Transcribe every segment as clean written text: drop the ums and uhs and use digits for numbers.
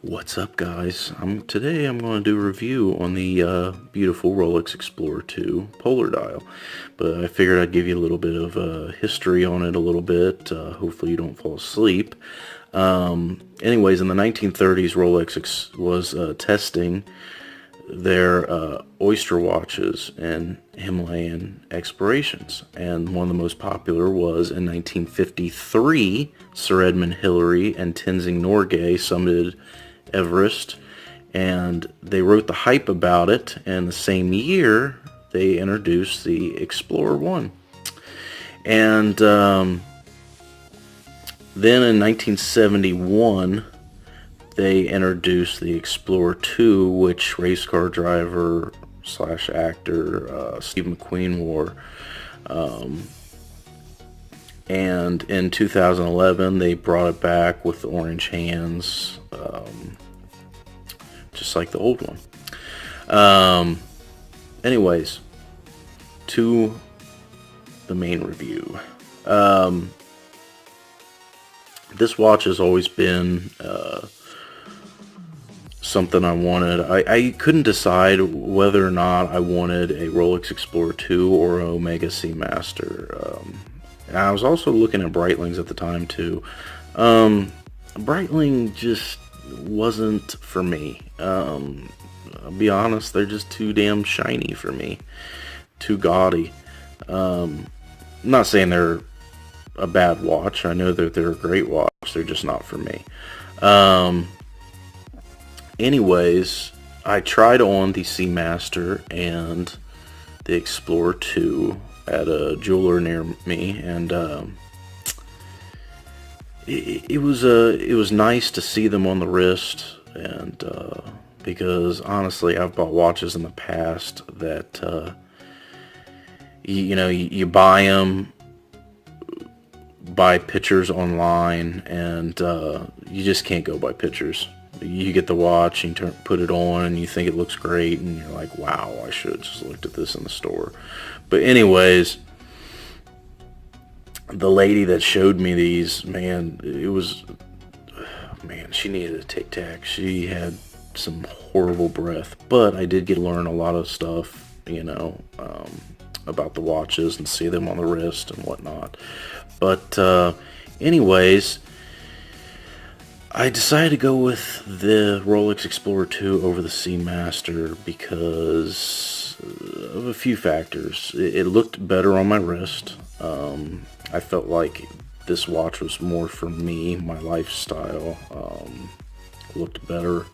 What's up, guys? Today I'm going to do a review on the beautiful Rolex Explorer 2 Polar Dial, but I figured I'd give you a little bit of history on it a little bit. Hopefully you don't fall asleep. Anyways, in the 1930s, Rolex was testing their oyster watches and Himalayan explorations, and one of the most popular was in 1953. Sir Edmund Hillary and Tenzing Norgay summited Everest, and they wrote the hype about it, and the same year they introduced the Explorer 1. And then in 1971 they introduced the Explorer 2, which race car driver slash actor Steve McQueen wore. And in 2011 they brought it back with the orange hands, just like the old one. Anyways, to the main review. This watch has always been something I wanted. I couldn't decide whether or not I wanted a Rolex Explorer 2 or an Omega Seamaster. And I was also looking at Breitlings at the time too. Breitling just wasn't for me. I'll be honest, they're just too damn shiny for me. Too gaudy. I'm not saying they're a bad watch. I know that they're a great watch. They're just not for me. Anyways, I tried on the Seamaster and the Explorer 2 at a jeweler near me, and it was nice to see them on the wrist, and because honestly, I've bought watches in the past that you buy them, buy pictures online, and you just can't go by pictures. You get the watch and put it on and you think it looks great, and you're like, wow, I should have just looked at this in the store. But anyways, the lady that showed me these, man, she needed a Tic Tac. She had some horrible breath, but I did get to learn a lot of stuff, about the watches and see them on the wrist and whatnot. But anyways, I decided to go with the Rolex Explorer 2 over the Seamaster because of a few factors. It looked better on my wrist. I felt like this watch was more for me, my lifestyle. Looked better.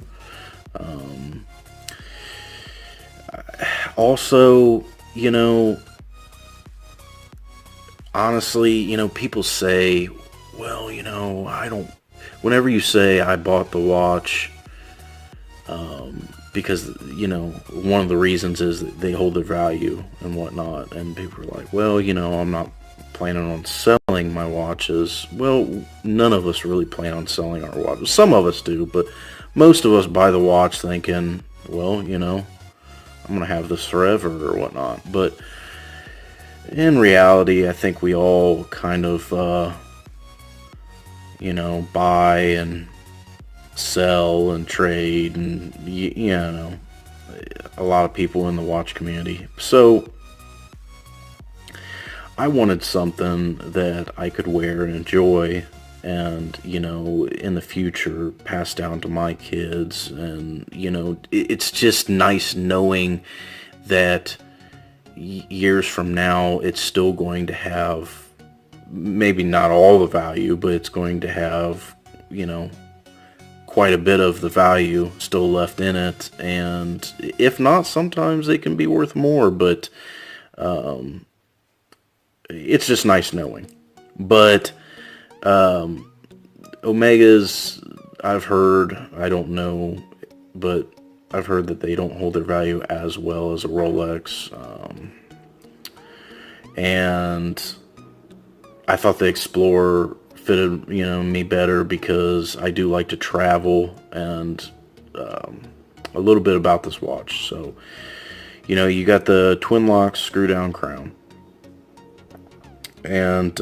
Also, honestly, people say, well, I don't. Whenever you say I bought the watch because, one of the reasons is that they hold their value and whatnot, and people are like, well, I'm not planning on selling my watches. Well, none of us really plan on selling our watches. Some of us do, but most of us buy the watch thinking, well, I'm going to have this forever or whatnot. But in reality, I think we all kind of buy and sell and trade, and a lot of people in the watch community. So I wanted something that I could wear and enjoy, and in the future pass down to my kids. And it's just nice knowing that years from now it's still going to have, maybe not all the value, but it's going to have, quite a bit of the value still left in it. And if not, sometimes they can be worth more, but it's just nice knowing. But Omegas, I've heard, I don't know, but I've heard that they don't hold their value as well as a Rolex. And I thought the Explorer fitted, me better because I do like to travel, and a little bit about this watch. So, you got the twin lock screw down crown, and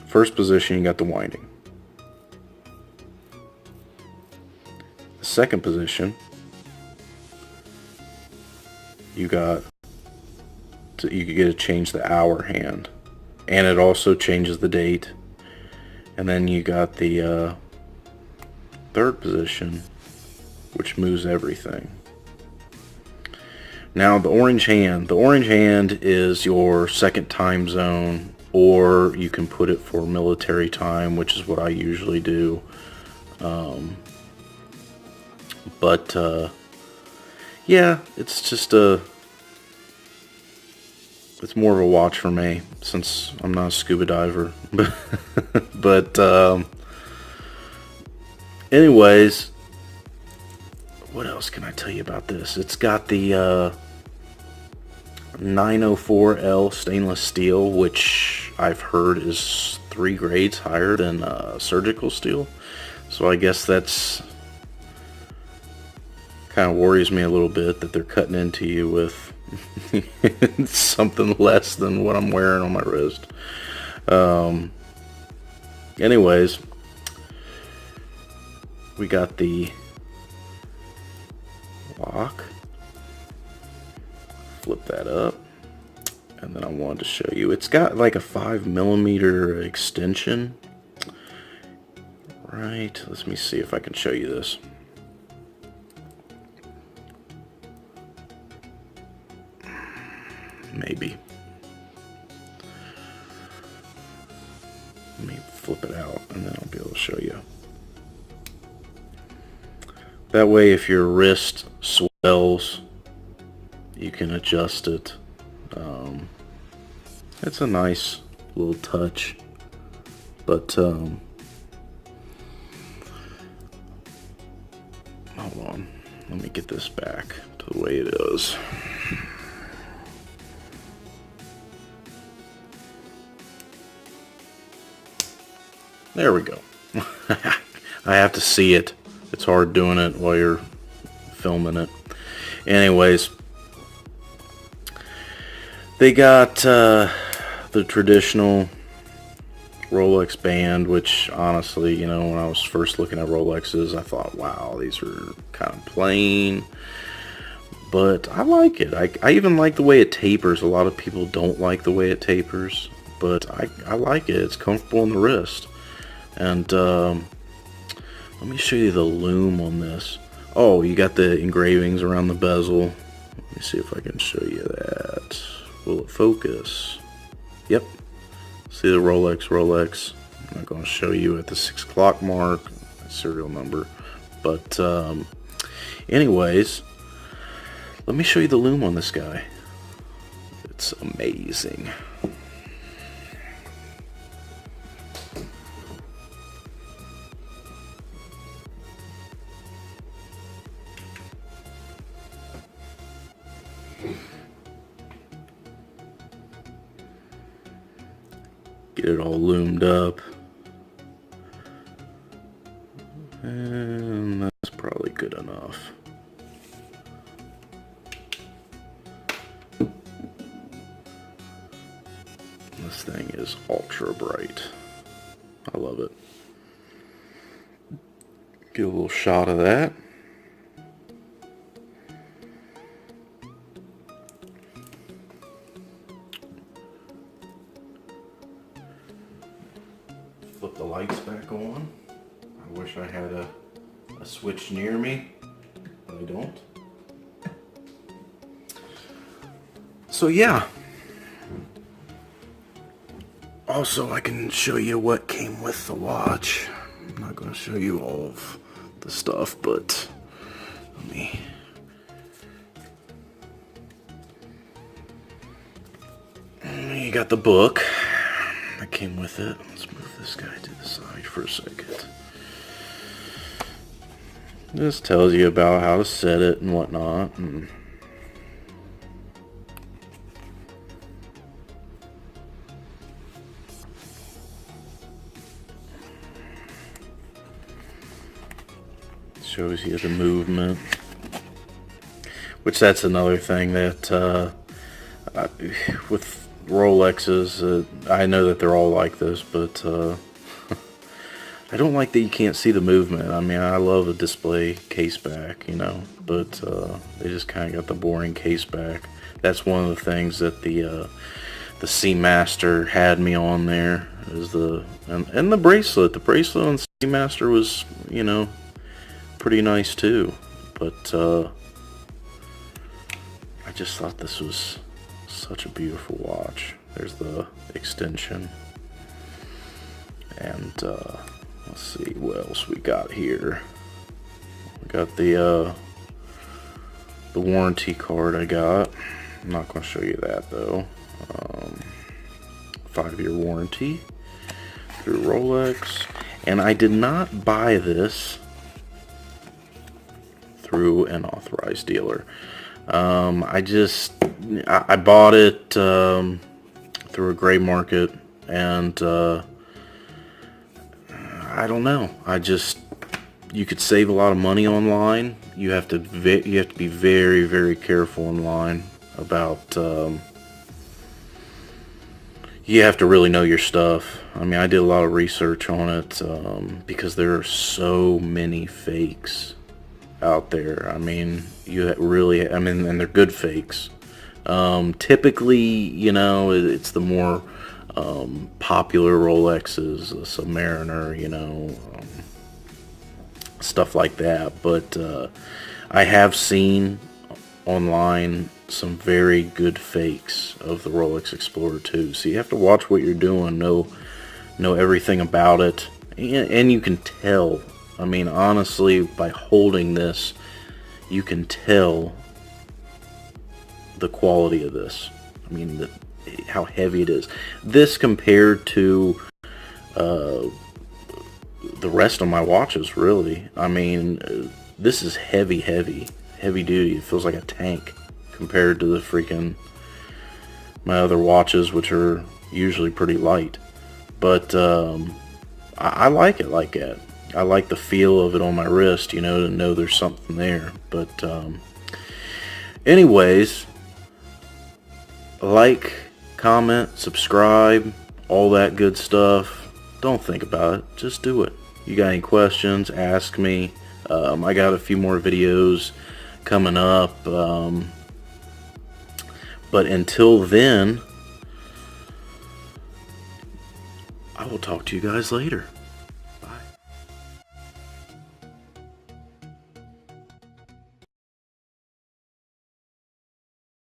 first position you got the winding. The second position, you get to change the hour hand, and it also changes the date. And then you got the third position, which moves everything. Now the orange hand is your second time zone, or you can put it for military time, which is what I usually do. Yeah, it's just it's more of a watch for me since I'm not a scuba diver. But anyways, what else can I tell you about this? It's got the 904L stainless steel, which I've heard is 3 grades higher than surgical steel. So I guess that's kind of worries me a little bit that they're cutting into you with something less than what I'm wearing on my wrist. Anyways, we got the lock. Flip that up, and then I wanted to show you, it's got like a 5mm extension. Right, let me see if I can show you this. Maybe. Let me flip it out and then I'll be able to show you. That way if your wrist swells, you can adjust it. It's a nice little touch, but hold on, let me get this back to the way it is. There we go. I have to see it. It's hard doing it while you're filming it. Anyways, they got the traditional Rolex band, which honestly, you know, when I was first looking at Rolexes, I thought, wow, these are kind of plain. But I like it. I even like the way it tapers. A lot of people don't like the way it tapers, but I like it. It's comfortable on the wrist. And let me show you the lume on this. Oh, you got the engravings around the bezel. Let me see if I can show you that. Will it focus? Yep. See the Rolex. I'm not going to show you at the 6 o'clock mark, serial number. But anyways, let me show you the lume on this guy. It's amazing. Get it all loomed up, and that's probably good enough. This thing is ultra bright. I love it. Get a little shot of that. Flip the lights back on. I wish I had a switch near me, but I don't. So yeah. Also, I can show you what came with the watch. I'm not going to show you all of the stuff, but let me... You got the book that came with it. Let's move this guy to the side for a second. This tells you about how to set it and whatnot. And shows you the movement. Which that's another thing that with Rolexes, I know that they're all like this, but I don't like that you can't see the movement. I mean, I love a display case back, you know, but they just kind of got the boring case back. That's one of the things that the Seamaster had me on there, is and the bracelet. The bracelet on the Seamaster was, you know, pretty nice too. But I just thought this was such a beautiful watch. There's the extension. And let's see what else we got here. We got the warranty card I got. I'm not going to show you that though. 5-year warranty through Rolex. And I did not buy this through an authorized dealer. I bought it through a gray market, and I don't know. You could save a lot of money online. You have to be very, very careful online about. You have to really know your stuff. I mean, I did a lot of research on it because there are so many fakes out there. I mean, and they're good fakes. Typically, you know, it's the more popular Rolexes, the Submariner, you know, stuff like that. But I have seen online some very good fakes of the Rolex Explorer 2. So you have to watch what you're doing, know everything about it, and you can tell. I mean, honestly, by holding this, you can tell the quality of this. I mean, how heavy it is. This compared to the rest of my watches, really. I mean, this is heavy duty. It feels like a tank compared to the freaking my other watches, which are usually pretty light. But I like it like that. I like the feel of it on my wrist, you know, to know there's something there. But anyways, like, comment, subscribe, all that good stuff. Don't think about it, just do it. You got any questions, ask me. I got a few more videos coming up, but until then, I will talk to you guys later.